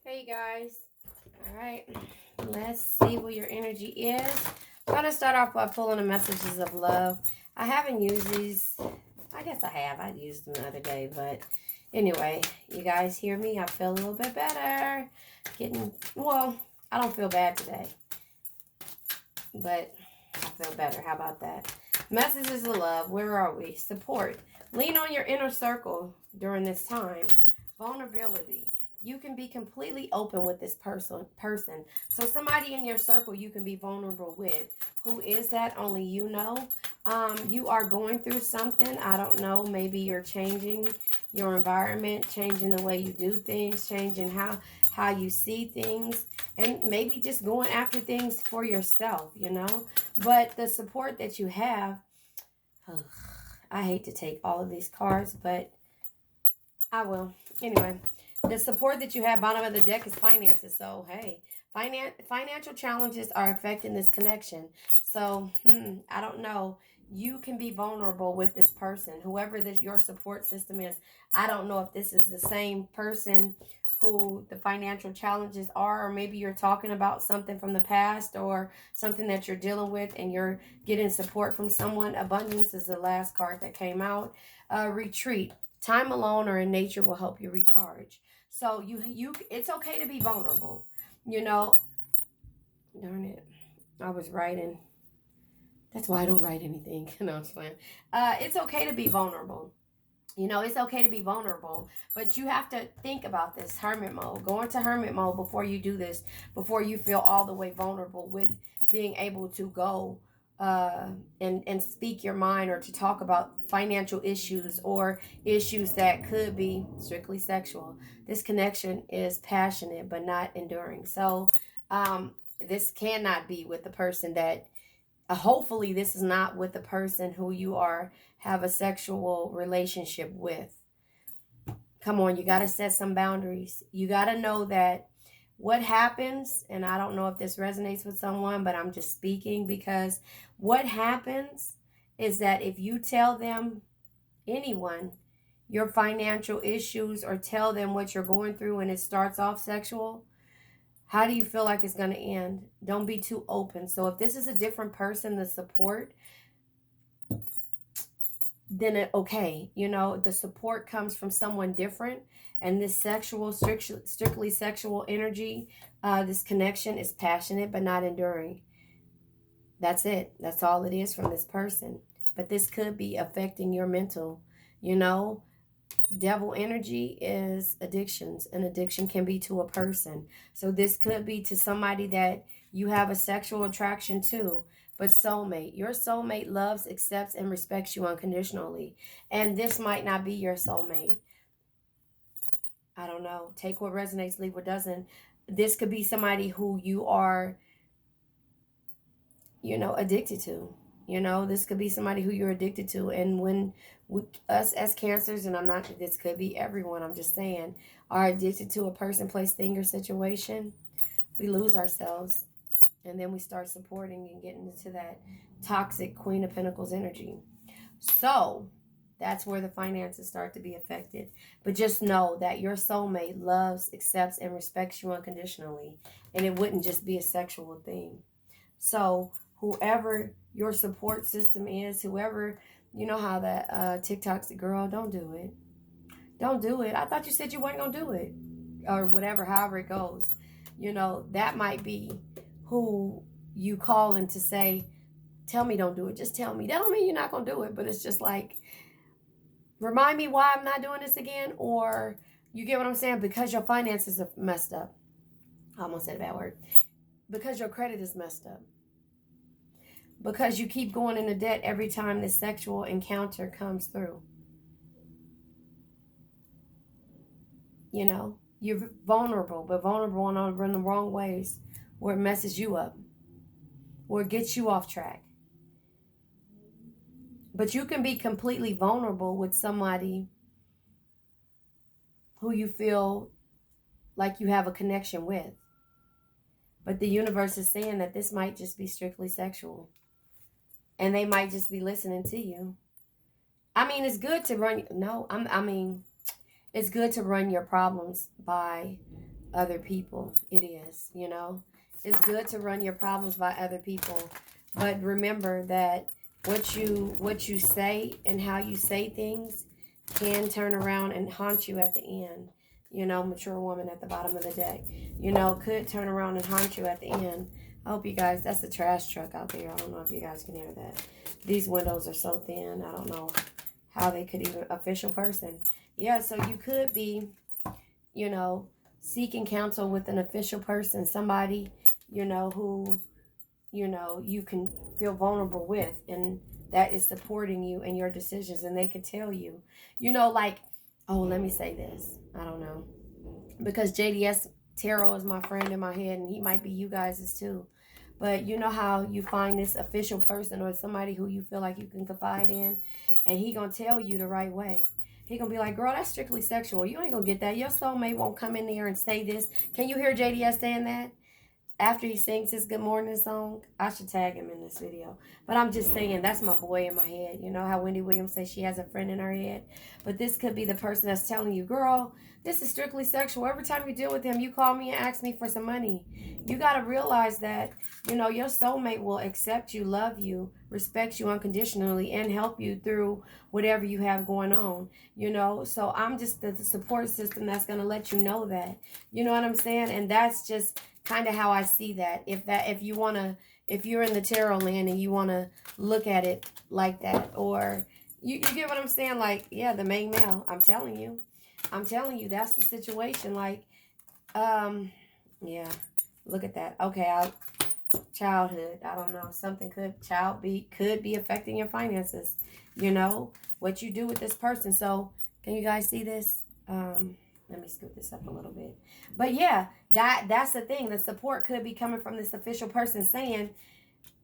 Hey guys. All right. Let's see what your energy is. I'm going to start off by pulling the messages of love. I haven't used these. I guess I have. I used them the other day. But anyway, you guys hear me? I feel a little bit better. Well, I don't feel bad today. But I feel better. How about that? Messages of love. Where are we? Support. Lean on your inner circle during this time. Vulnerability. You can be completely open with this person. So somebody in your circle you can be vulnerable with. Who is that? Only you know. You are going through something. I don't know. Maybe you're changing your environment, changing the way you do things, changing how you see things, and maybe just going after things for yourself, But the support that you have, I hate to take all of these cards, but I will. Anyway, the support that you have, bottom of the deck, is finances. So, hey, financial challenges are affecting this connection. So, I don't know. You can be vulnerable with this person, whoever your support system is. I don't know if this is the same person who the financial challenges are, or maybe you're talking about something from the past or something that you're dealing with and you're getting support from someone. Abundance is the last card that came out. Retreat. Time alone or in nature will help you recharge. So it's okay to be vulnerable. Darn it. I was writing. That's why I don't write anything. No, I'm just playing. It's okay to be vulnerable. It's okay to be vulnerable, but you have to think about this hermit mode. Go into hermit mode before you do this, before you feel all the way vulnerable with being able to go and speak your mind, or to talk about financial issues or issues that could be strictly sexual. This connection is passionate but not enduring. So this cannot be with the person that hopefully this is not with the person who you have a sexual relationship with. Come on, you got to set some boundaries. You got to know that what happens, and I don't know if this resonates with someone, but I'm just speaking, because what happens is that if you tell them, anyone, your financial issues, or tell them what you're going through and it starts off sexual, how do you feel like it's going to end? Don't be too open. So if this is a different person, the support, then okay, the support comes from someone different, and this strictly sexual energy, this connection is passionate but not enduring. That's it. That's all it is from this person. But this could be affecting your mental. Devil energy is addictions. An addiction can be to a person. So this could be to somebody that you have a sexual attraction to. But soulmate, your soulmate loves, accepts, and respects you unconditionally. And this might not be your soulmate. I don't know. Take what resonates, leave what doesn't. This could be somebody who you are, addicted to. This could be somebody who you're addicted to. And when us as cancers, and this could be everyone, I'm just saying, are addicted to a person, place, thing, or situation, we lose ourselves. And then we start supporting and getting into that toxic Queen of Pentacles energy. So that's where the finances start to be affected. But just know that your soulmate loves, accepts, and respects you unconditionally. And it wouldn't just be a sexual thing. So whoever your support system is, whoever, you know how that TikTok's the girl, don't do it. Don't do it. I thought you said you weren't going to do it. Or whatever, however it goes. That might be who you call in to say, tell me don't do it. Just tell me. That don't mean you're not going to do it, but it's just like, remind me why I'm not doing this again. Or, you get what I'm saying? Because your finances are messed up. I almost said a bad word. Because your credit is messed up. Because you keep going into debt every time this sexual encounter comes through. You're vulnerable, but vulnerable in the wrong ways, where it messes you up, where it gets you off track. But you can be completely vulnerable with somebody who you feel like you have a connection with. But the universe is saying that this might just be strictly sexual. And they might just be listening to you. It's good to run. No, it's good to run your problems by other people. It is, you know. It's good to run your problems by other people, but remember that what you say and how you say things can turn around and haunt you at the end. You know, mature woman at the bottom of the deck. You know, could turn around and haunt you at the end. I hope you guys, that's a trash truck out there. I don't know if you guys can hear that. These windows are so thin. I don't know how they could even, official person. Yeah, so you could be, you know, seeking counsel with an official person, somebody, you know, who, you know, you can feel vulnerable with, and that is supporting you in your decisions, and they could tell you, you know, like, oh, let me say this. I don't know. Because JDS Tarot is my friend in my head, and he might be you guys' too. But you know how you find this official person or somebody who you feel like you can confide in, and he gonna tell you the right way. He gonna be like, girl, that's strictly sexual. You ain't gonna get that. Your soulmate won't come in there and say this. Can you hear JDS saying that? After he sings his good morning song, I should tag him in this video. But I'm just saying, that's my boy in my head. You know how Wendy Williams says she has a friend in her head? But this could be the person that's telling you, girl, this is strictly sexual. Every time you deal with him, you call me and ask me for some money. You got to realize that, you know, your soulmate will accept you, love you, respect you unconditionally, and help you through whatever you have going on. You know, so I'm just the support system that's going to let you know that. You know what I'm saying? And that's just kind of how I see that. If you're in the tarot land and you want to look at it like that, or you get what I'm saying? Like, yeah, the main male, I'm telling you, that's the situation. Like, yeah, look at that. Okay, childhood, I don't know, something could be affecting your finances, you know, what you do with this person. So can you guys see this? Let me scoot this up a little bit. But yeah, that's the thing. The support could be coming from this official person saying,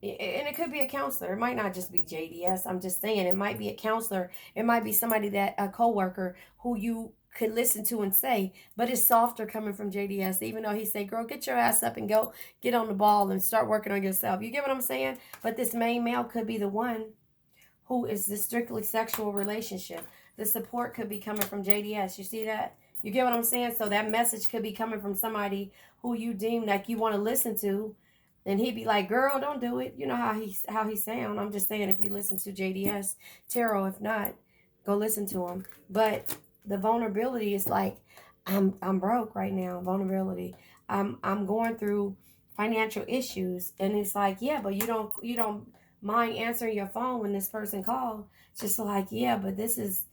and it could be a counselor. It might not just be JDS. I'm just saying, it might be a counselor. It might be somebody a coworker who you could listen to and say, but it's softer coming from JDS, even though he say, girl, get your ass up and go get on the ball and start working on yourself. You get what I'm saying? But this main male could be the one who is the strictly sexual relationship. The support could be coming from JDS. You see that? You get what I'm saying? So that message could be coming from somebody who you deem like you want to listen to. And he'd be like, girl, don't do it. You know how he sound. I'm just saying, if you listen to JDS Tarot, if not, go listen to him. But the vulnerability is like, I'm broke right now. Vulnerability. I'm going through financial issues. And it's like, yeah, but you don't mind answering your phone when this person called. It's just like, yeah, but this is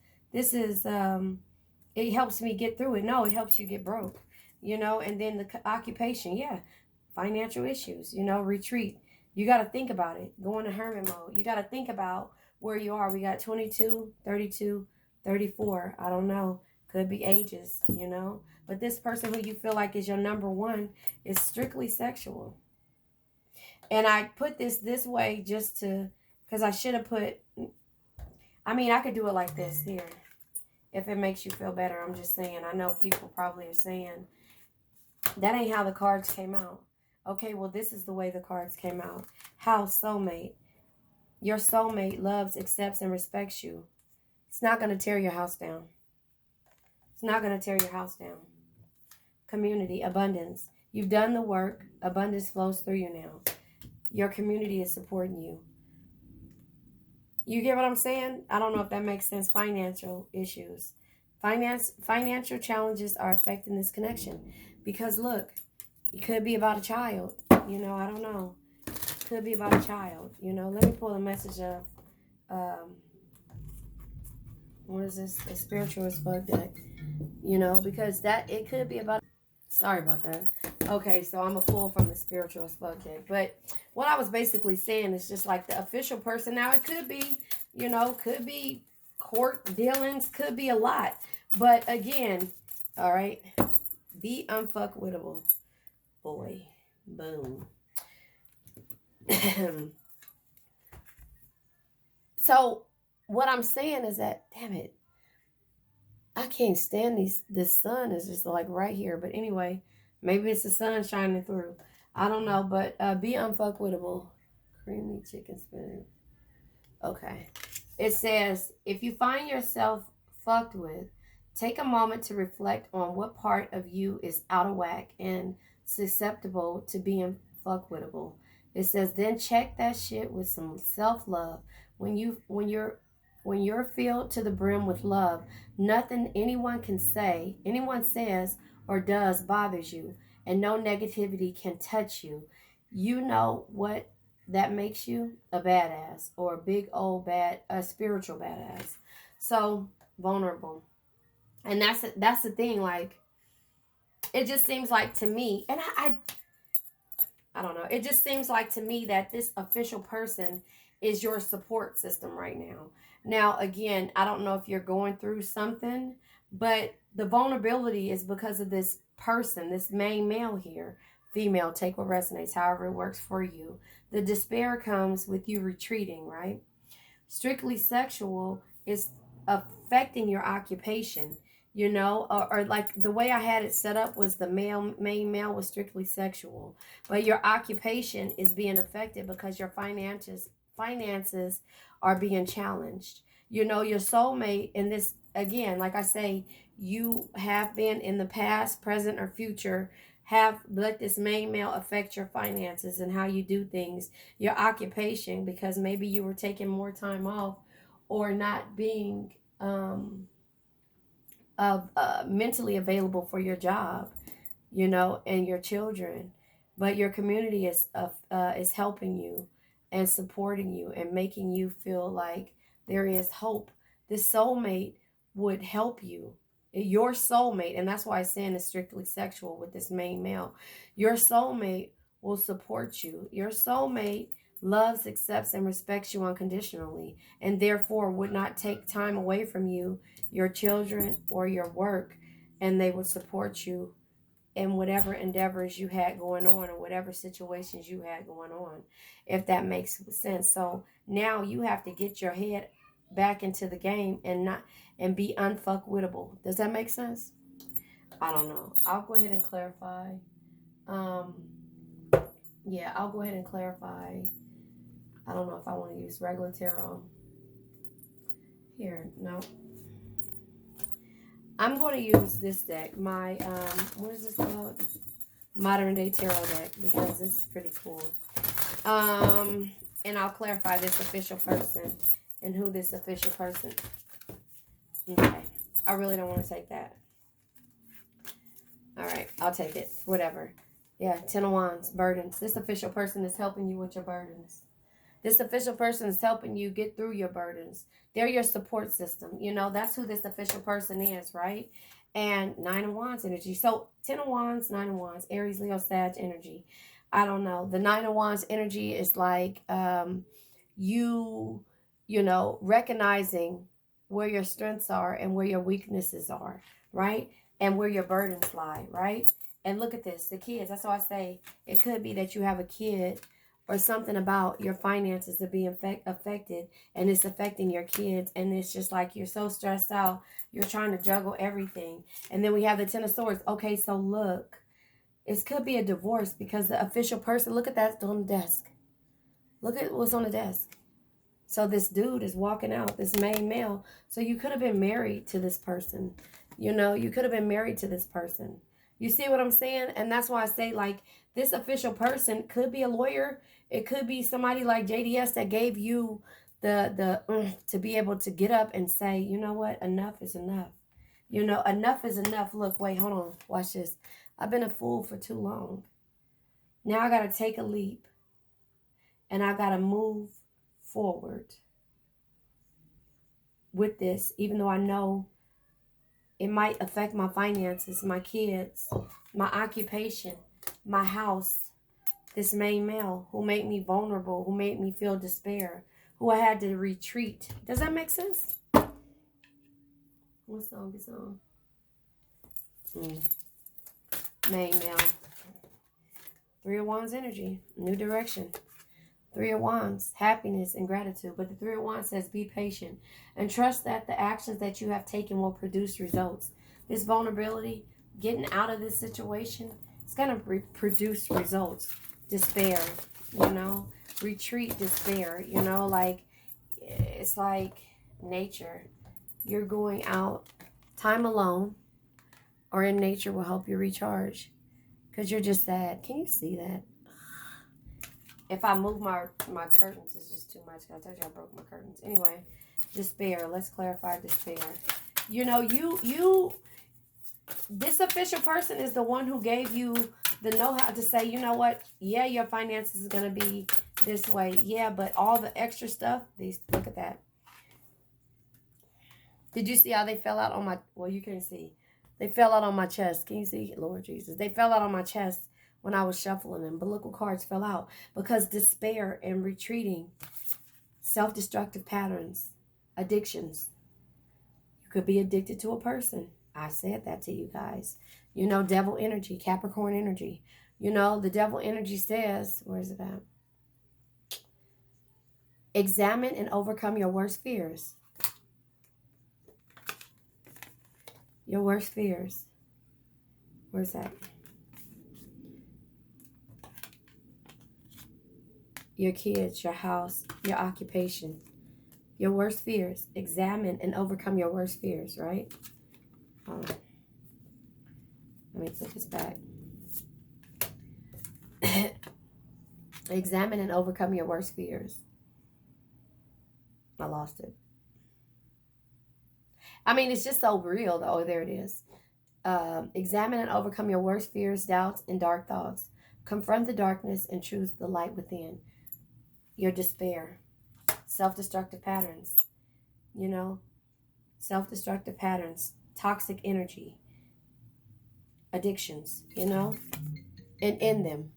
it helps me get through it. No, it helps you get broke, you know. And then the occupation, yeah, financial issues, you know, retreat. You got to think about it. Go into hermit mode. You got to think about where you are. We got 22, 32, 34. I don't know. Could be ages, you know. But this person who you feel like is your number one is strictly sexual. And I put this way just to, because I should have put, I mean, I could do it like this here. If it makes you feel better, I'm just saying. I know people probably are saying, that ain't how the cards came out. Okay, well, this is the way the cards came out. House, soulmate. Your soulmate loves, accepts, and respects you. It's not going to tear your house down. It's not going to tear your house down. Community, abundance. You've done the work. Abundance flows through you now. Your community is supporting you. You get what I'm saying? I don't know if that makes sense. Financial issues. Financial challenges are affecting this connection. Because look, it could be about a child. You know, I don't know. It could be about a child. You know, let me pull a message of, what is this? A spiritual as fuck deck. You know, because it could be about, sorry about that. Okay, so I'm a pull from the spiritual as fuck deck. But what I was basically saying is just like the official person. Now, it could be, you know, could be court dealings, could be a lot. But again, all right, be unfuckwittable. Boy, boom. So what I'm saying is that, damn it, I can't stand this sun is just like right here. But anyway, maybe it's the sun shining through. I don't know, but be unfuckwittable. Creamy chicken spinach. Okay. It says, if you find yourself fucked with, Take a moment to reflect on what part of you is out of whack and susceptible to being fuckwittable. It says, then check that shit with some self-love. When you're filled to the brim with love, nothing anyone says or does bothers you, and no negativity can touch you. You know what that makes you? A badass, or a big old a spiritual badass. So vulnerable. And that's the thing, like, it just seems like to me, and I don't know, it just seems like to me that this official person is your support system right now. Now, again, I don't know if you're going through something, but the vulnerability is because of this person, this main male here. Female, take what resonates, however it works for you. The despair comes with you retreating, right? Strictly sexual is affecting your occupation, or like the way I had it set up was the main male was strictly sexual, but your occupation is being affected because your finances are being challenged. Your soulmate, in this, again, like I say, you have been in the past, present, or future, have let this main male affect your finances and how you do things, your occupation, because maybe you were taking more time off or not being mentally available for your job, and your children. But your community is helping you and supporting you and making you feel like there is hope. This soulmate would help you. Your soulmate, and that's why I'm saying it's strictly sexual with this main male. Your soulmate will support you. Your soulmate loves, accepts, and respects you unconditionally, and therefore would not take time away from you, your children, or your work, and they would support you in whatever endeavors you had going on or whatever situations you had going on, if that makes sense. So now you have to get your head back into the game and be unfuckwittable. Does that make sense? I don't know. I'll go ahead and clarify. Um, yeah, I'll go ahead and clarify. I don't know if I want to use regular tarot. Here, no. I'm going to use this deck. My, what is this called? Modern Day Tarot deck, because this is pretty cool. And I'll clarify this official person and who this official person. Okay. I really don't want to take that. All right. I'll take it. Whatever. Yeah. 10 of Wands. Burdens. This official person is helping you with your burdens. This official person is helping you get through your burdens. They're your support system. That's who this official person is, right? And 9 of Wands energy. So 10 of Wands, 9 of Wands, Aries, Leo, Sag energy. I don't know. The 9 of Wands energy is like recognizing where your strengths are and where your weaknesses are, right? And where your burdens lie, right? And look at this, the kids. That's why I say it could be that you have a kid or something about your finances are being affected, and it's affecting your kids, and it's just like you're so stressed out, you're trying to juggle everything. And then we have the 10 of Swords. Okay, so look, it could be a divorce because the official person, look at that on the desk. Look at what's on the desk. So this dude is walking out, this main male. So you could have been married to this person. You could have been married to this person. You see what I'm saying? And that's why I say, like, this official person could be a lawyer. It could be somebody like JDS that gave you the to be able to get up and say, you know what? Enough is enough. Enough is enough. Look, wait, hold on. Watch this. I've been a fool for too long. Now I got to take a leap. And I got to move forward with this, even though I know it might affect my finances, my kids, my occupation, my house. This main male who made me vulnerable, who made me feel despair, who I had to retreat. Does that make sense? What song is on? Main male. 3 of Wands energy. New direction. 3 of Wands. Happiness and gratitude. But the 3 of Wands says be patient and trust that the actions that you have taken will produce results. This vulnerability, getting out of this situation, it's going to produce results. Despair, retreat, despair, like it's like nature. You're going out Time alone or in nature will help you recharge because you're just sad. Can you see that? If I move my curtains, it's just too much. I told you I broke my curtains. Anyway, despair. Let's clarify despair. You know, this official person is the one who gave you the know-how to say, you know what? Yeah, your finances is going to be this way. Yeah, but all the extra stuff, look at that. Did you see how they fell out on my, well, you can't see. They fell out on my chest. Can you see? Lord Jesus. They fell out on my chest when I was shuffling them. But look what cards fell out. Because despair and retreating, self-destructive patterns, addictions. You could be addicted to a person. I said that to you guys. You know, devil energy, Capricorn energy. You know, the devil energy says, where is it at? Examine and overcome your worst fears. Your worst fears. Where's that? Your kids, your house, your occupation. Your worst fears. Examine and overcome your worst fears, right? Hold on. Let me put this back. Examine and overcome your worst fears. I lost it. I mean, it's just so real, though. Oh, there it is. Examine and overcome your worst fears, doubts, and dark thoughts. Confront the darkness and choose the light within. Your despair. Self-destructive patterns. You know? Self-destructive patterns. Toxic energy. Addictions. You know? And end them.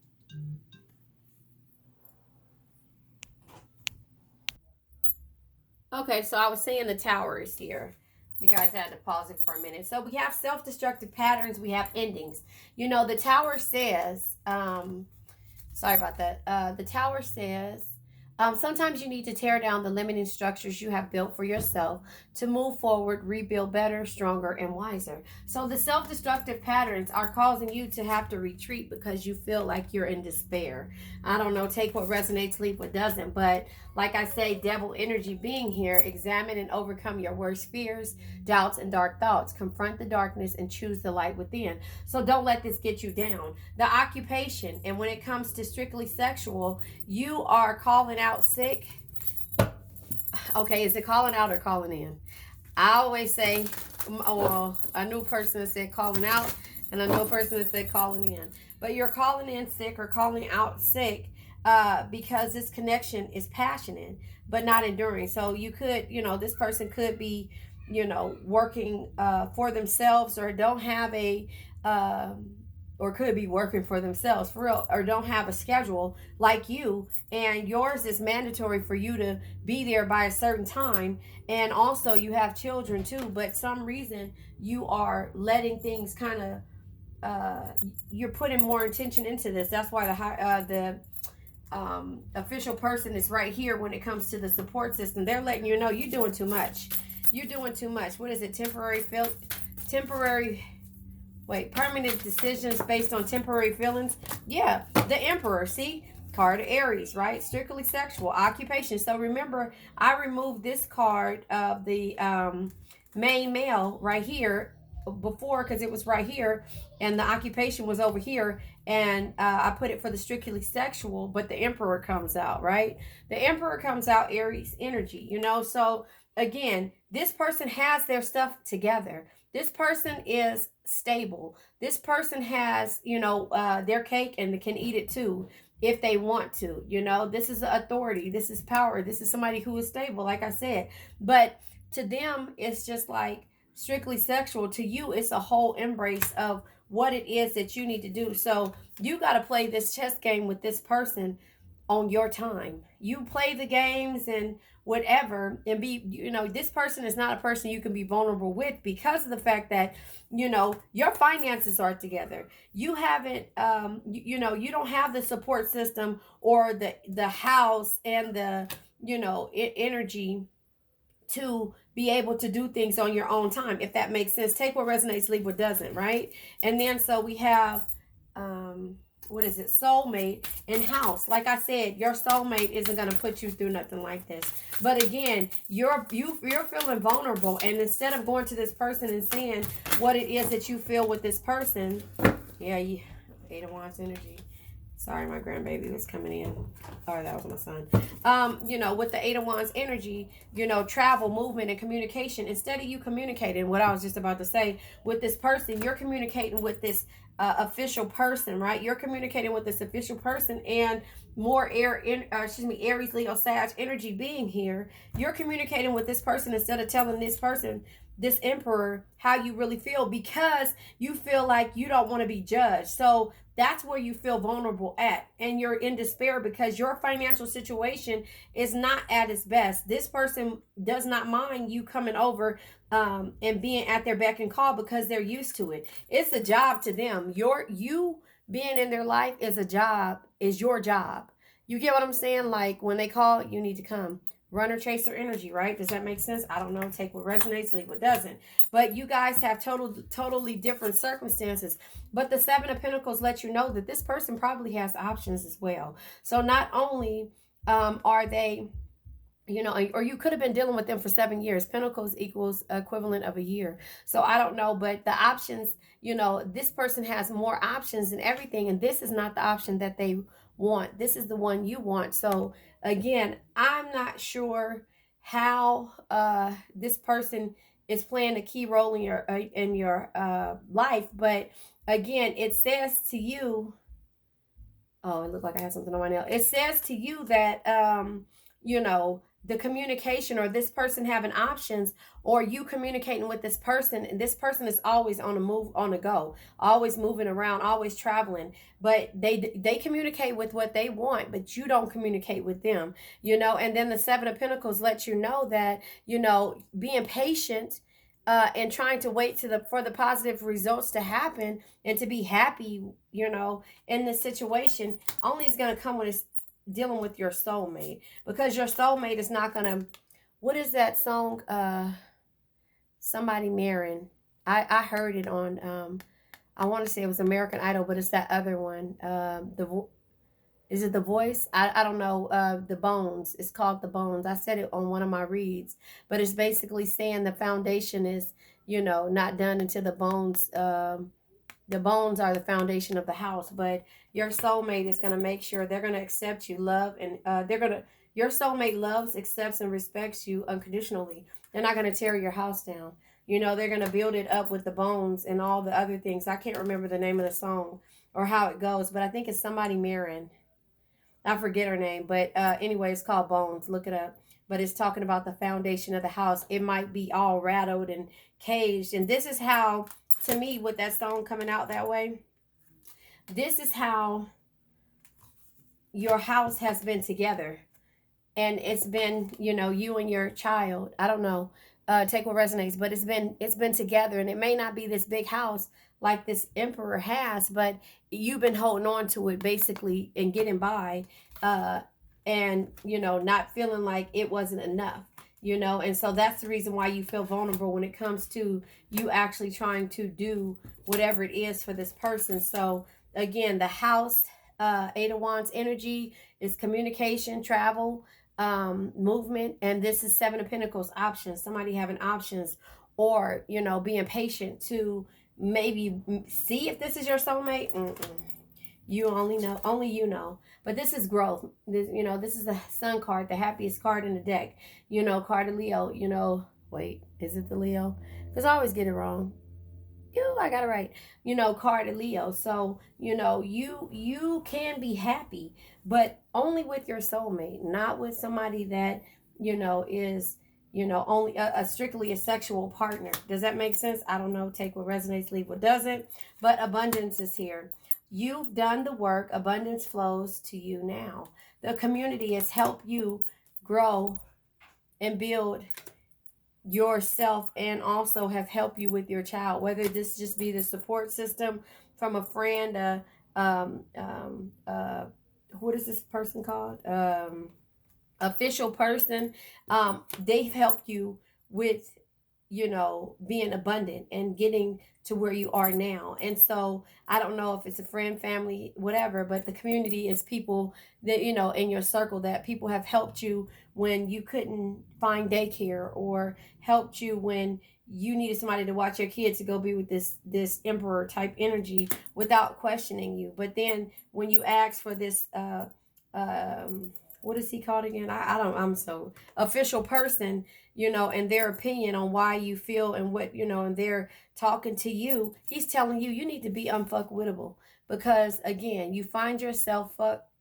Okay, so I was saying the Tower is here. You guys had to pause it for a minute. So we have self-destructive patterns. We have endings. You know, the Tower says, sorry about that. The Tower says, sometimes you need to tear down the limiting structures you have built for yourself to move forward, rebuild better, stronger, and wiser. So the self-destructive patterns are causing you to have to retreat because you feel like you're in despair. I don't know, take what resonates, leave what doesn't. But like I say, devil energy being here, examine and overcome your worst fears, doubts, and dark thoughts. Confront the darkness and choose the light within. So don't let this get you down. The occupation, and when it comes to strictly sexual, you are calling out sick. Okay, is it calling out or calling in? I always say, well, a new person that said calling out and a new person that said calling in. But you're calling in sick or calling out sick because this connection is passionate but not enduring. So you could, you know, this person could be, you know, working for themselves or don't have a or could be working for themselves for real, or don't have a schedule like you, and yours is mandatory for you to be there by a certain time, and also you have children too, but some reason you are letting things kind of you're putting more attention into this. That's why the official person is right here when it comes to the support system. They're letting you know you're doing too much. You're doing too much. What is it? Permanent decisions based on temporary feelings. Yeah, the Emperor. See, card of Aries, right? Strictly sexual occupation. So remember, I removed this card of the main male right here before because it was right here and the occupation was over here, and I put it for the strictly sexual, but the Emperor comes out, right? The Emperor comes out, Aries energy, you know. So again, this person has their stuff together. This person is stable. This person has, you know, their cake and they can eat it too if they want to. You know, this is authority. This is power. This is somebody who is stable, like I said. But to them, it's just like strictly sexual. To you, it's a whole embrace of what it is that you need to do. So you got to play this chess game with this person on your time. You play the games and whatever, and be, you know, this person is not a person you can be vulnerable with because of the fact that, you know, your finances are together. You haven't you know, you don't have the support system or the house and the, you know, energy to be able to do things on your own time, if that makes sense. Take what resonates, leave what doesn't, right? And then so we have what is it, soulmate in house. Like I said, your soulmate isn't going to put you through nothing like this. But again, you're feeling vulnerable, and instead of going to this person and saying what it is that you feel with this person, yeah, Eight of Wands energy. Sorry, my grandbaby was coming in. Oh, that was my son. With the Eight of Wands energy, travel, movement, and communication. Instead of you communicating, what I was just about to say, with this person, you're communicating with this official person, right? You're communicating with this official person, and more Aries, Leo, Sag energy being here. You're communicating with this person instead of telling this person, this emperor, how you really feel, because you feel like you don't want to be judged. So that's where you feel vulnerable at, and you're in despair because your financial situation is not at its best. This person does not mind you coming over and being at their beck and call because they're used to it. It's a job to them. You being in their life is a job, is your job. You get what I'm saying? Like when they call, you need to come. Runner chaser energy, right? Does that make sense? I don't know. Take what resonates, leave what doesn't. But you guys have totally different circumstances. But the Seven of Pentacles lets you know that this person probably has options as well. So not only are they, or you could have been dealing with them for 7 years. Pentacles equals equivalent of a year. So I don't know, but the options, this person has more options and everything, and this is not the option that they want. This is the one you want. So again, I'm not sure how this person is playing a key role in your life, but again, it says to you. Oh, it looked like I had something on my nail. It says to you that the communication, or this person having options, or you communicating with this person, and this person is always on the move, on the go, always moving around, always traveling. But they communicate with what they want, but you don't communicate with them. And then the Seven of Pentacles lets you know that being patient. And trying to wait for the positive results to happen and to be happy, in this situation, only is going to come when it's dealing with your soulmate, because your soulmate is not going to. What is that song? Somebody marrying. I heard it on. I want to say it was American Idol, but it's that other one. Is it The Voice? I don't know. The Bones. It's called The Bones. I said it on one of my reads, but it's basically saying the foundation is, not done until the bones. The bones are the foundation of the house. But your soulmate is going to make sure they're going to accept you, love, and your soulmate loves, accepts, and respects you unconditionally. They're not going to tear your house down. They're going to build it up with the bones and all the other things. I can't remember the name of the song or how it goes, but I think it's Somebody Marrying. I forget her name, but anyway, it's called Bones. Look it up. But it's talking about the foundation of the house. It might be all rattled and caged. And this is how, to me, with that song coming out that way, this is how your house has been together. And it's been, you and your child. I don't know. Take what resonates, but it's been together, and it may not be this big house like this emperor has, but you've been holding on to it basically and getting by, and not feeling like it wasn't enough, and so that's the reason why you feel vulnerable when it comes to you actually trying to do whatever it is for this person. So again, the house, Eight of Wands energy is communication, travel, movement, and this is Seven of Pentacles, options. Somebody having options, or being patient to maybe see if this is your soulmate. You only you know. But this is growth. This is the Sun card, the happiest card in the deck. Card of Leo. Wait, is it the Leo? Because I always get it wrong. I got it right. Card of Leo. So, you can be happy, but only with your soulmate, not with somebody that, is, only a strictly a sexual partner. Does that make sense? I don't know. Take what resonates, leave what doesn't. But abundance is here. You've done the work. Abundance flows to you now. The community has helped you grow and build yourself, and also have helped you with your child, whether this just be the support system from a friend, what is this person called, official person. They've helped you with you know, being abundant and getting to where you are now. And so I don't know if it's a friend, family, whatever, but the community is people that, you know, in your circle, that people have helped you when you couldn't find daycare, or helped you when you needed somebody to watch your kids to go be with this emperor type energy without questioning you. But then when you ask for this what is he called again? I don't, I'm so official person, you know, and their opinion on why you feel and what, you know, and they're talking to you, he's telling you you need to be unfuckwittable. Because again, you find yourself fucked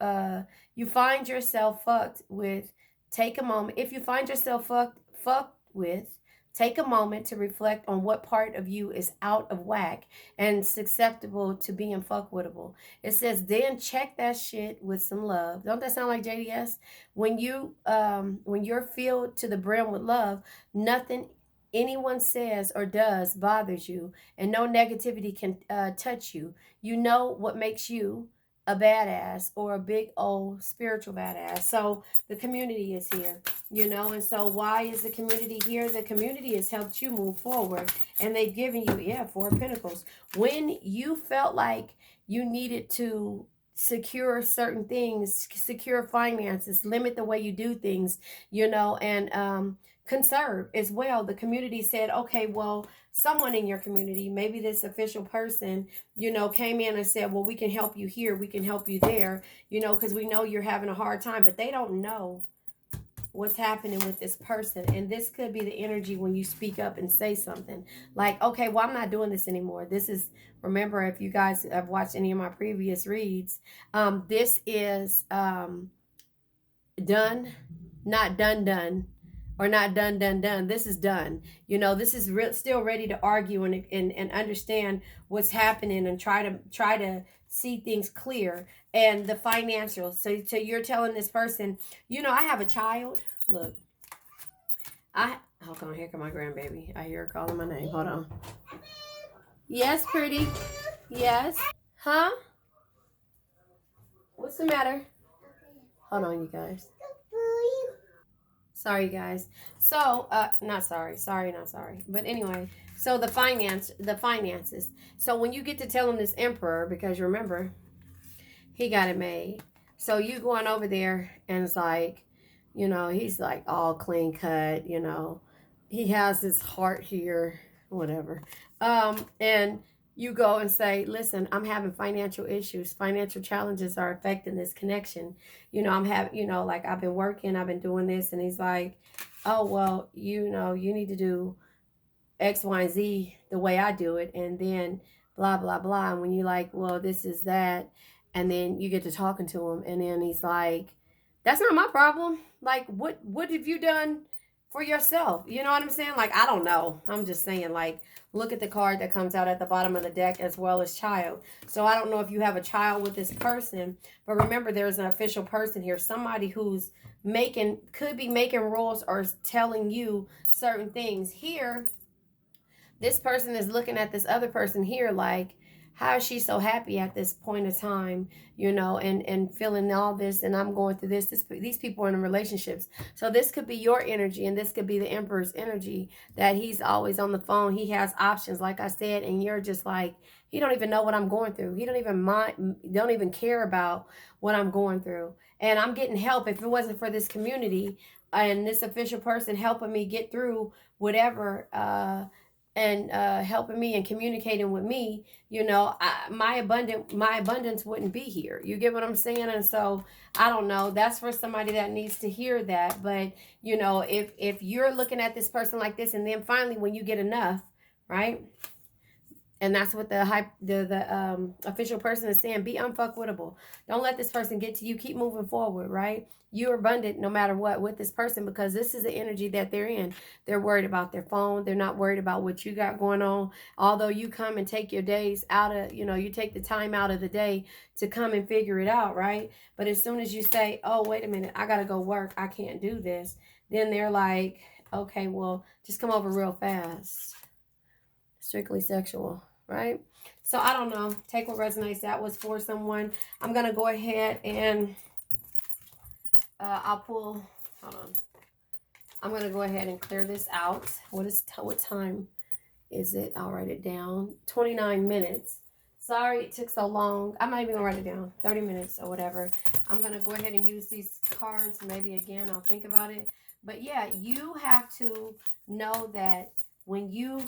with. Take a moment. If you find yourself fucked with, take a moment to reflect on what part of you is out of whack and susceptible to being fuckwittable. It says, then check that shit with some love. Don't that sound like JDS? When you're filled to the brim with love, nothing anyone says or does bothers you, and no negativity can touch you. You know what makes you a badass, or a big old spiritual badass. So the community is here, you know. And so why is the community here? The community has helped you move forward, and they've given you, yeah, 4 of Pentacles. When you felt like you needed to secure certain things, secure finances, limit the way you do things, you know, and conserve as well, the community said, okay, well, someone in your community, maybe this official person, you know, came in and said, well, we can help you here, we can help you there, you know, because we know you're having a hard time. But they don't know what's happening with this person. And this could be the energy when you speak up and say something like, okay, well, I'm not doing this anymore. This is, remember, if you guys have watched any of my previous reads, this is done, not done, or not done. This is done. You know, this is still ready to argue and understand what's happening, and try to see things clear. And the financial. So you're telling this person, you know, I have a child. Look, hold on, here come my grandbaby. I hear her calling my name. Hold on. Yes, pretty. Yes. Huh? What's the matter? Hold on, you guys. Sorry, guys. So, not sorry. Not sorry. But anyway, so the finances. So when you get to tell him this emperor, because you remember, he got it made. So you going over there, and it's like, you know, he's like all clean cut, you know. He has his heart here, whatever. And you go and say, listen, I'm having financial issues. Financial challenges are affecting this connection. You know, I'm having, you know, like, I've been working, I've been doing this. And he's like, oh, well, you know, you need to do X, Y, and Z the way I do it. And then blah, blah, blah. And when you like, well, this is that. And then you get to talking to him. And then he's like, that's not my problem. Like, what have you done for yourself? You know what I'm saying? Like, I don't know. I'm just saying, like, look at the card that comes out at the bottom of the deck, as well as child. So I don't know if you have a child with this person, but remember, there's an official person here. Somebody who's could be making rules or telling you certain things. Here, this person is looking at this other person here like, how is she so happy at this point of time, you know, and feeling all this, and I'm going through this. These people are in relationships. So this could be your energy, and this could be the emperor's energy, that he's always on the phone. He has options, like I said, and you're just like, he don't even know what I'm going through. He don't even care about what I'm going through. And I'm getting help. If it wasn't for this community and this official person helping me get through whatever, and helping me and communicating with me, you know, my abundance wouldn't be here. You get what I'm saying? And so I don't know, that's for somebody that needs to hear that. But you know, if you're looking at this person like this, and then finally when you get enough, right? And that's what the official person is saying. Be unfuckwittable. Don't let this person get to you. Keep moving forward, right? You're abundant no matter what with this person, because this is the energy that they're in. They're worried about their phone. They're not worried about what you got going on. Although you come and take your days out of, you know, you take the time out of the day to come and figure it out, right? But as soon as you say, oh, wait a minute, I got to go work, I can't do this, then they're like, okay, well, just come over real fast. Strictly sexual. Right? So I don't know. Take what resonates. That was for someone. I'm going to go ahead and I'll pull, hold on. I'm going to go ahead and clear this out. What time is it? I'll write it down. 29 minutes. Sorry it took so long. I'm not even going to write it down. 30 minutes or whatever. I'm going to go ahead and use these cards. Maybe again, I'll think about it. But yeah, you have to know that when you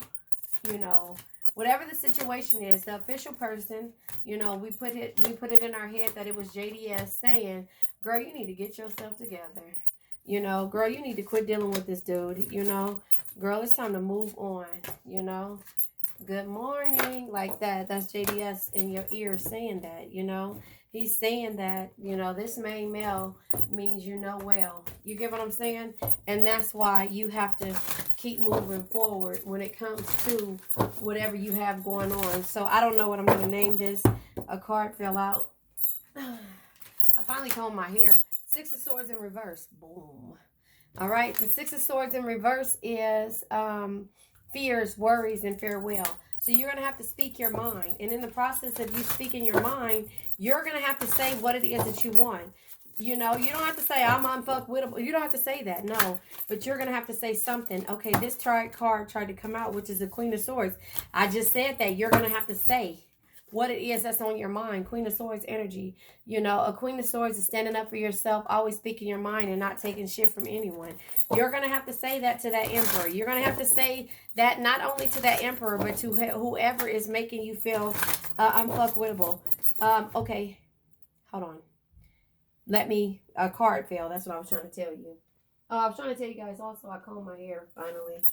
know, whatever the situation is, the official person, you know, we put it in our head that it was JDS saying, girl, you need to get yourself together. You know, girl, you need to quit dealing with this dude. You know, girl, it's time to move on. You know, good morning, like that. That's JDS in your ear saying that, you know. He's saying that, you know, this main male means you know well. You get what I'm saying? And that's why you have to keep moving forward when it comes to whatever you have going on. So I don't know what I'm going to name this. A card fell out. I finally combed my hair. Six of Swords in reverse. Boom. All right. The Six of Swords in reverse is fears, worries, and farewell. So you're going to have to speak your mind. And in the process of you speaking your mind, you're going to have to say what it is that you want. You know, you don't have to say, I'm unfuckwittable. You don't have to say that, no. But you're going to have to say something. Okay, this card tried to come out, which is the Queen of Swords. I just said that. You're going to have to say what it is that's on your mind. Queen of Swords energy. You know, a Queen of Swords is standing up for yourself, always speaking your mind and not taking shit from anyone. You're going to have to say that to that Emperor. You're going to have to say that not only to that Emperor, but to whoever is making you feel unfuckwittable. Okay, hold on. A card fell. That's what I was trying to tell you. I was trying to tell you guys also, I combed my hair finally.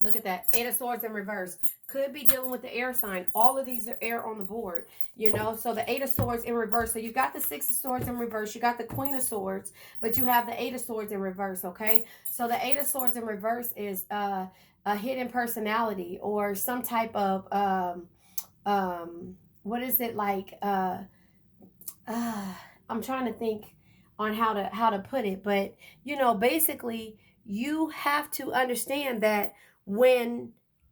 Look at that. Eight of Swords in reverse. Could be dealing with the air sign. All of these are air on the board, you know. So the Eight of Swords in reverse. So you got the Six of Swords in reverse. You got the Queen of Swords, but you have the Eight of Swords in reverse, okay? So the Eight of Swords in reverse is a hidden personality or some type of, what is it like, I'm trying to think on how to put it, but you know, basically you have to understand that when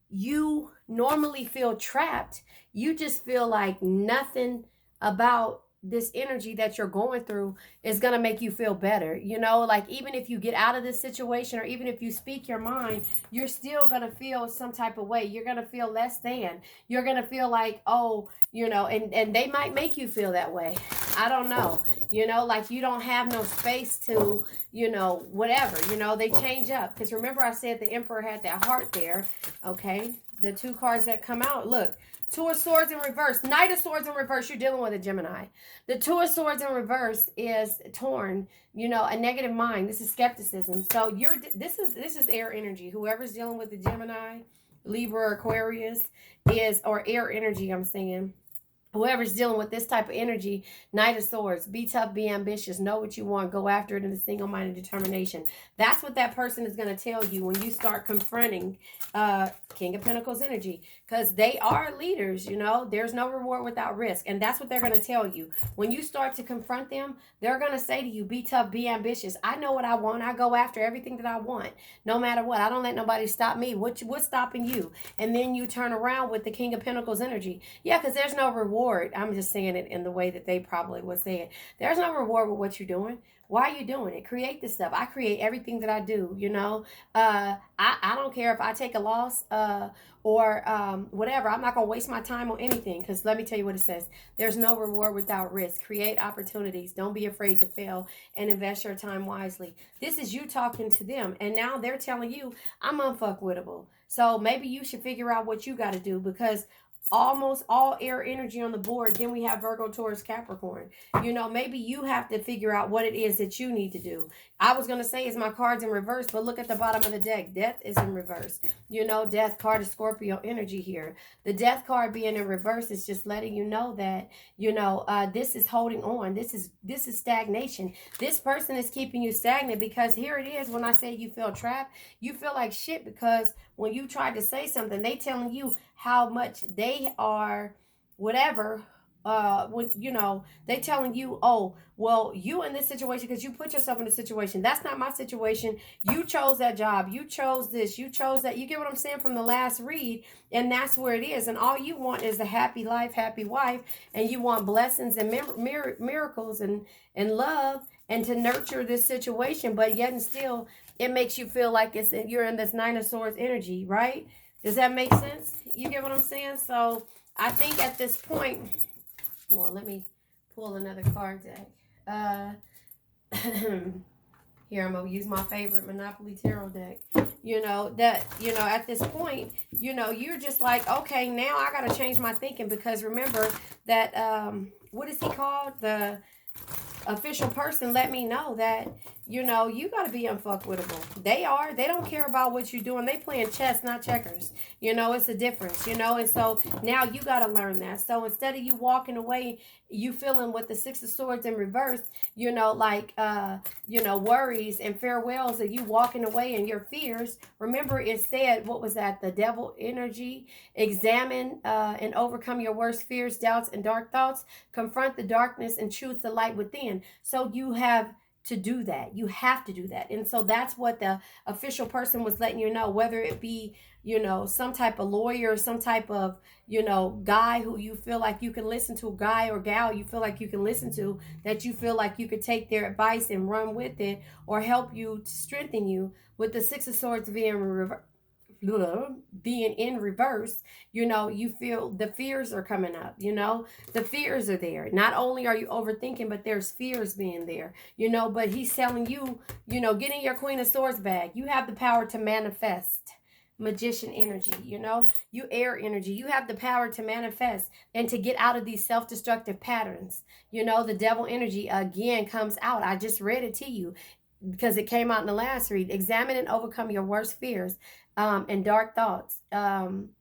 you normally feel trapped, you just feel like nothing about this energy that you're going through is going to make you feel better. You know, like even if you get out of this situation or even if you speak your mind, you're still going to feel some type of way. You're going to feel less than. You're going to feel like, oh, you know, and they might make you feel that way. I don't know. You know, like you don't have no space to, you know, whatever. You know, they change up. Because remember I said the Emperor had that heart there. Okay. The two cards that come out. Look. Two of Swords in reverse. Knight of Swords in reverse. You're dealing with a Gemini. The Two of Swords in reverse is torn. You know, a negative mind. This is skepticism. So this is air energy. Whoever's dealing with the Gemini, Libra, or Aquarius or air energy. I'm saying. Whoever's dealing with this type of energy, Knight of Swords, be tough, be ambitious, know what you want, go after it in a single-minded determination. That's what that person is going to tell you when you start confronting King of Pentacles energy, because they are leaders, you know. There's no reward without risk, and that's what they're going to tell you. When you start to confront them, they're going to say to you, be tough, be ambitious. I know what I want. I go after everything that I want, no matter what. I don't let nobody stop me. What's stopping you? And then you turn around with the King of Pentacles energy. Yeah, because there's no reward. I'm just saying it in the way that they probably would say it. There's no reward with what you're doing. Why are you doing it? Create this stuff. I create everything that I do, you know. I don't care if I take a loss or whatever. I'm not going to waste my time on anything, because let me tell you what it says. There's no reward without risk. Create opportunities. Don't be afraid to fail and invest your time wisely. This is you talking to them, and now they're telling you, I'm unfuckwittable. So maybe you should figure out what you got to do, because almost all air energy on the board. Then we have Virgo, Taurus, Capricorn. You know, maybe you have to figure out what it is that you need to do. I was going to say, is my cards in reverse, but look at the bottom of the deck. Death is in reverse. You know, Death card is Scorpio energy here. The Death card being in reverse is just letting you know that, you know, this is holding on. This is stagnation. This person is keeping you stagnant, because here it is. When I say you feel trapped, you feel like shit, because when you try to say something, they telling you how much they are, whatever, you know, they telling you, oh, well, you in this situation because you put yourself in a situation. That's not my situation. You chose that job. You chose this. You chose that. You get what I'm saying from the last read, and that's where it is. And all you want is a happy life, happy wife, and you want blessings and miracles and love, and to nurture this situation, but yet and still it makes you feel like you're in this Nine of Swords energy, right? Does that make sense? You get what I'm saying? So I think at this point, well, let me pull another card deck. Here, I'm going to use my favorite Monopoly Tarot deck. At this point, you're just like, okay, now I got to change my thinking, because remember that, what is he called? The official person let me know that, you got to be unfuckwittable. They don't care about what you're doing. They playing chess, not checkers. It's a difference, and so now you got to learn that. So instead of you walking away, you feeling with the Six of Swords in reverse, worries and farewells, of you walking away and your fears. Remember, it said, what was that? The devil energy. Examine and overcome your worst fears, doubts, and dark thoughts. Confront the darkness and choose the light within. So you have to do that. You have to do that. And so that's what the official person was letting you know, whether it be, some type of lawyer, some type of, guy who you feel like you can listen to, guy or gal you feel like you can listen to, that you feel like you could take their advice and run with it, or help you to strengthen you. With the Six of Swords being in reverse, you feel the fears are coming up. The fears are there. Not only are you overthinking, but there's fears being there. But he's telling you, get in your Queen of Swords bag. You have the power to manifest. Magician energy, you air energy. You have the power to manifest and to get out of these self-destructive patterns. The devil energy again comes out. I just read it to you because it came out in the last read. Examine and overcome your worst fears and dark thoughts.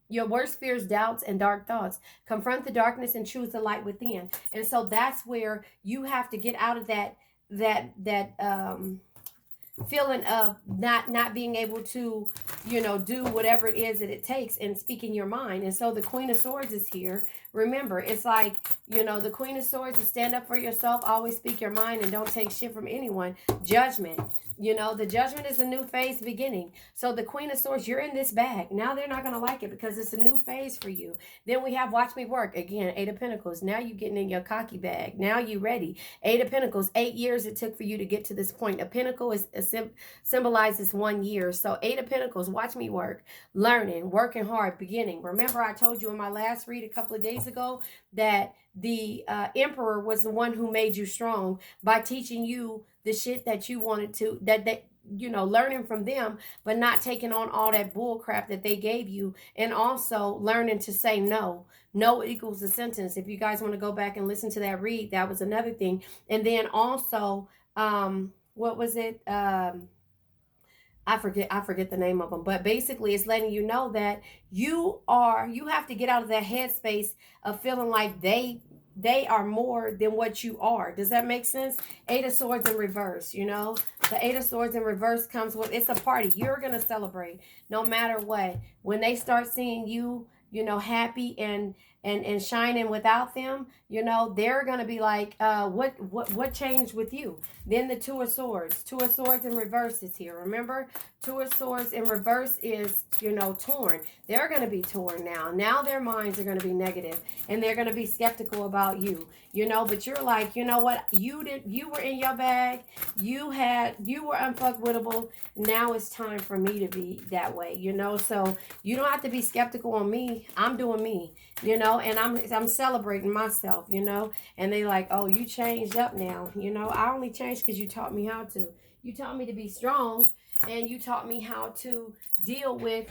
Your worst fears, doubts, and dark thoughts. Confront the darkness and choose the light within. And so that's where you have to get out of that feeling of not being able to, do whatever it is that it takes, and speak in your mind. And so the Queen of Swords is here. Remember, it's like, the Queen of Swords is stand up for yourself, always speak your mind, and don't take shit from anyone. Judgment. The judgment is a new phase beginning. So the Queen of Swords, you're in this bag. Now they're not going to like it because it's a new phase for you. Then we have Watch Me Work. Again, Eight of Pentacles. Now you're getting in your cocky bag. Now you're ready. Eight of Pentacles. 8 years it took for you to get to this point. A pentacle symbolizes 1 year. So Eight of Pentacles, watch me work. Learning, working hard, beginning. Remember, I told you in my last read a couple of days ago that the Emperor was the one who made you strong by teaching you the shit that you wanted to, learning from them, but not taking on all that bull crap that they gave you. And also learning to say no. No equals a sentence. If you guys want to go back and listen to that read, that was another thing. And then also, what was it? I forget the name of them, but basically it's letting you know that you have to get out of that headspace of feeling like they are more than what you are. Does that make sense? Eight of Swords in reverse, the Eight of Swords in reverse comes with, it's a party. You're going to celebrate no matter what. When they start seeing you, happy and shining without them, they're going to be like, what changed with you? Then the Two of Swords. Two of Swords in reverse is here. Remember, Two of Swords in reverse is, torn. They're going to be torn now. Now their minds are going to be negative, and they're going to be skeptical about you, but you're like, you know what? You were in your bag. You were unfuckwittable. Now it's time for me to be that way, so you don't have to be skeptical on me. I'm doing me, and I'm celebrating myself, and they like, oh, you changed up now. I only changed because you taught me how to. You taught me to be strong, and you taught me how to deal with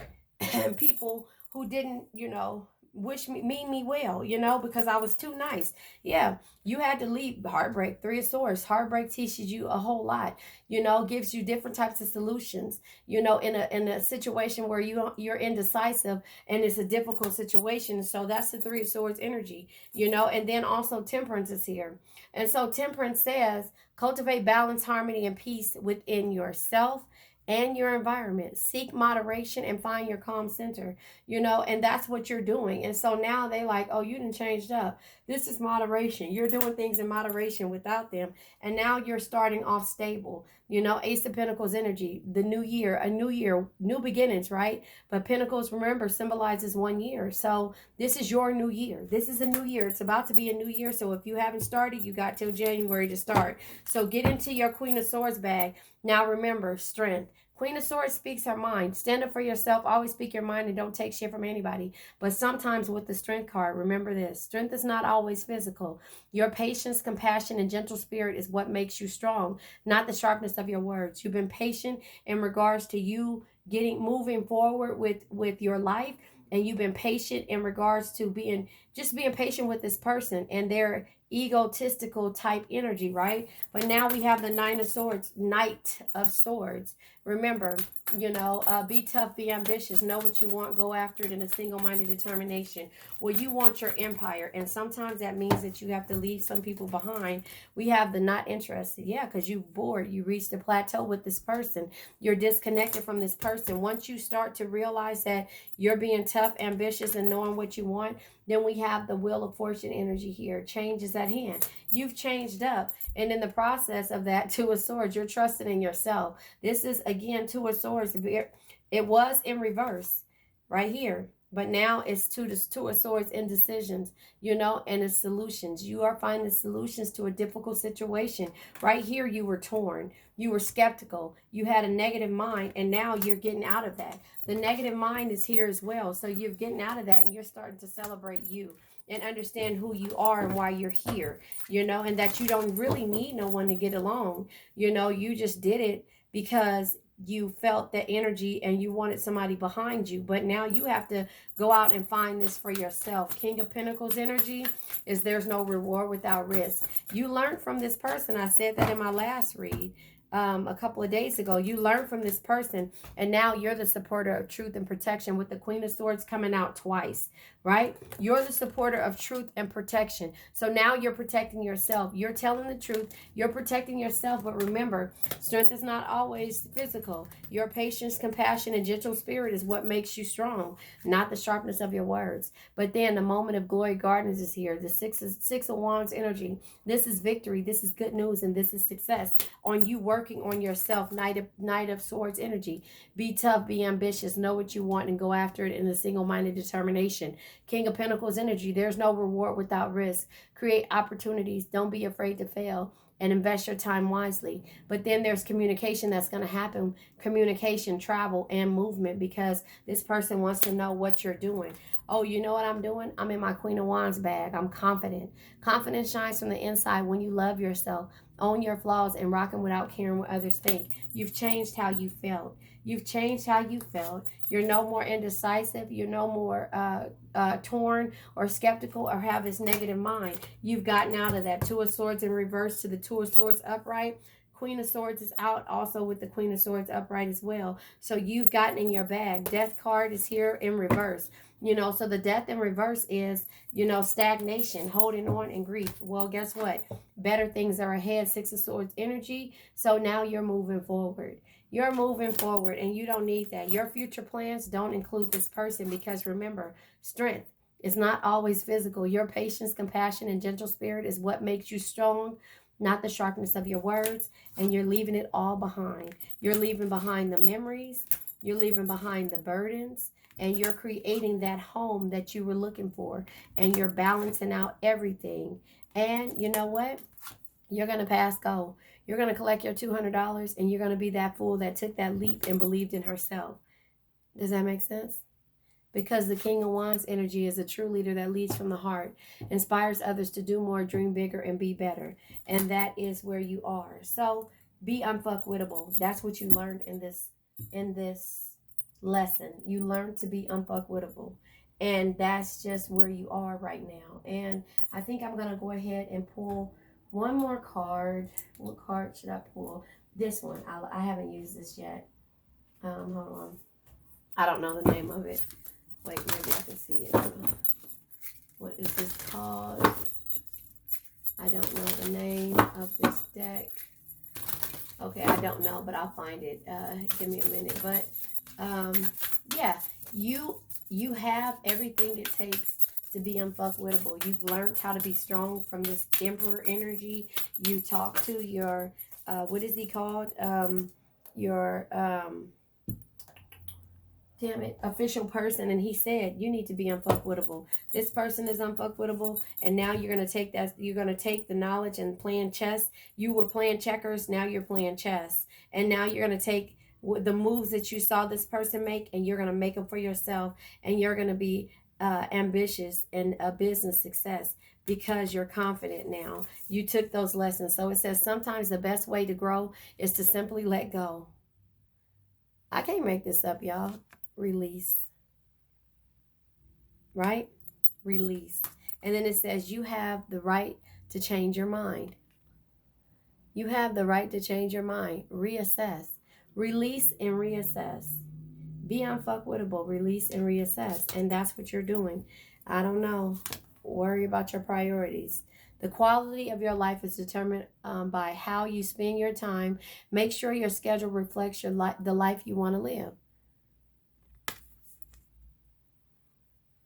people who didn't, mean me well, because I was too nice. Yeah, you had to leave. Heartbreak, Three of Swords. Heartbreak teaches you a whole lot, gives you different types of solutions, in a situation where you're indecisive and it's a difficult situation. So that's the Three of Swords energy, and then also Temperance is here. And so Temperance says, cultivate balance, harmony, and peace within yourself and your environment. Seek moderation and find your calm center, and that's what you're doing. And so now they like, oh, you done changed up. This is moderation. You're doing things in moderation without them. And now you're starting off stable. Ace of Pentacles energy, the new year, a new year, new beginnings, right? But Pentacles, remember, symbolizes 1 year. So this is your new year. This is a new year. It's about to be a new year. So if you haven't started, you got till January to start. So get into your Queen of Swords bag. Now remember, strength. Queen of Swords speaks her mind. Stand up for yourself. Always speak your mind and don't take shit from anybody. But sometimes with the Strength card, remember this. Strength is not always physical. Your patience, compassion, and gentle spirit is what makes you strong, not the sharpness of your words. You've been patient in regards to you moving forward with your life, and you've been patient in regards to being patient with this person and their egotistical type energy, right? But now we have the Knight of Swords. Remember, be tough, be ambitious, know what you want, go after it in a single-minded determination. Well, you want your empire, and sometimes that means that you have to leave some people behind. We have the not interested, yeah, because you're bored. You reached a plateau with this person. You're disconnected from this person. Once you start to realize that you're being tough, ambitious, and knowing what you want, then we have the Wheel of Fortune energy here. Change is at hand. You've changed up. And in the process of that, Two of Swords, you're trusting in yourself. This is, again, Two of Swords. It was in reverse right here. But now it's two of Swords, indecisions, and it's solutions. You are finding solutions to a difficult situation. Right here, you were torn. You were skeptical. You had a negative mind, and now you're getting out of that. The negative mind is here as well. So you're getting out of that, and you're starting to celebrate you and understand who you are and why you're here, and that you don't really need no one to get along. You just did it because you felt that energy and you wanted somebody behind you. But now you have to go out and find this for yourself. King of Pentacles energy is there's no reward without risk. You learned from this person. I said that in my last read. A couple of days ago, you learned from this person, and now you're the supporter of truth and protection with the Queen of Swords coming out twice, right? You're the supporter of truth and protection. So now you're protecting yourself. You're telling the truth. You're protecting yourself. But remember, strength is not always physical. Your patience, compassion, and gentle spirit is what makes you strong, not the sharpness of your words. But then the moment of glory gardens is here. The Six of Wands energy. This is victory. This is good news, and this is success on you working on yourself. Knight of Swords energy. Be tough, be ambitious, know what you want, and go after it in a single-minded determination. King of Pentacles energy. There's no reward without risk. Create opportunities. Don't be afraid to fail, and invest your time wisely. But then there's communication that's going to happen. Communication, travel, and movement, because this person wants to know what you're doing. Oh, you know what I'm doing? I'm in my Queen of Wands bag. I'm confident. Confidence shines from the inside when you love yourself, own your flaws, and rocking without caring what others think. You've changed how you felt. You've changed how you felt. You're no more indecisive. You're no more torn or skeptical or have this negative mind. You've gotten out of that. Two of Swords in reverse to the Two of Swords upright. Queen of Swords is out also with the Queen of Swords upright as well. So you've gotten in your bag. Death card is here in reverse. So the death in reverse is, stagnation, holding on, and grief. Well, guess what? Better things are ahead. Six of Swords energy. So now you're moving forward. You're moving forward, and you don't need that. Your future plans don't include this person, because remember, strength is not always physical. Your patience, compassion, and gentle spirit is what makes you strong, not the sharpness of your words, and you're leaving it all behind. You're leaving behind the memories. You're leaving behind the burdens, and you're creating that home that you were looking for, and you're balancing out everything. And you know what? You're going to pass go. You're going to collect your $200, and you're going to be that fool that took that leap and believed in herself. Does that make sense? Because the King of Wands energy is a true leader that leads from the heart, inspires others to do more, dream bigger, and be better. And that is where you are. So be unfuckwittable. That's what you learned in this lesson. You learned to be unfuckwittable. And that's just where you are right now. And I think I'm going to go ahead and pull one more card. What card should I pull? This one. I haven't used this yet. Hold on. I don't know the name of it. Wait, maybe I can see it. What is this called? I don't know the name of this deck. Okay, I don't know, but I'll find it. Give me a minute. But yeah, you have everything it takes to be unfuckwittable. You've learned how to be strong from this Emperor energy. You talk to your what is he called? Your official person, and he said you need to be unfuckwittable. This person is unfuckwittable, and now you're going to take that. You're going to take the knowledge and playing chess. You were playing checkers, now you're playing chess, and now you're going to take the moves that you saw this person make, and you're going to make them for yourself, and you're going to be ambitious and a business success because you're confident now. You took those lessons. So it says sometimes the best way to grow is to simply let go. I can't make this up, y'all. Release. Right? Release. And then it says you have the right to change your mind. You have the right to change your mind. Reassess. Release and reassess. Be unfuckwittable. Release and reassess. And that's what you're doing. I don't know. Worry about your priorities. The quality of your life is determined by how you spend your time. Make sure your schedule reflects the life you want to live.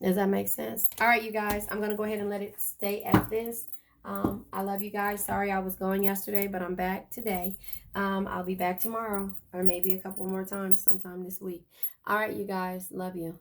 Does that make sense? All right, you guys. I'm going to go ahead and let it stay at this. I love you guys. Sorry I was going yesterday, but I'm back today. I'll be back tomorrow, or maybe a couple more times sometime this week. All right, you guys. Love you.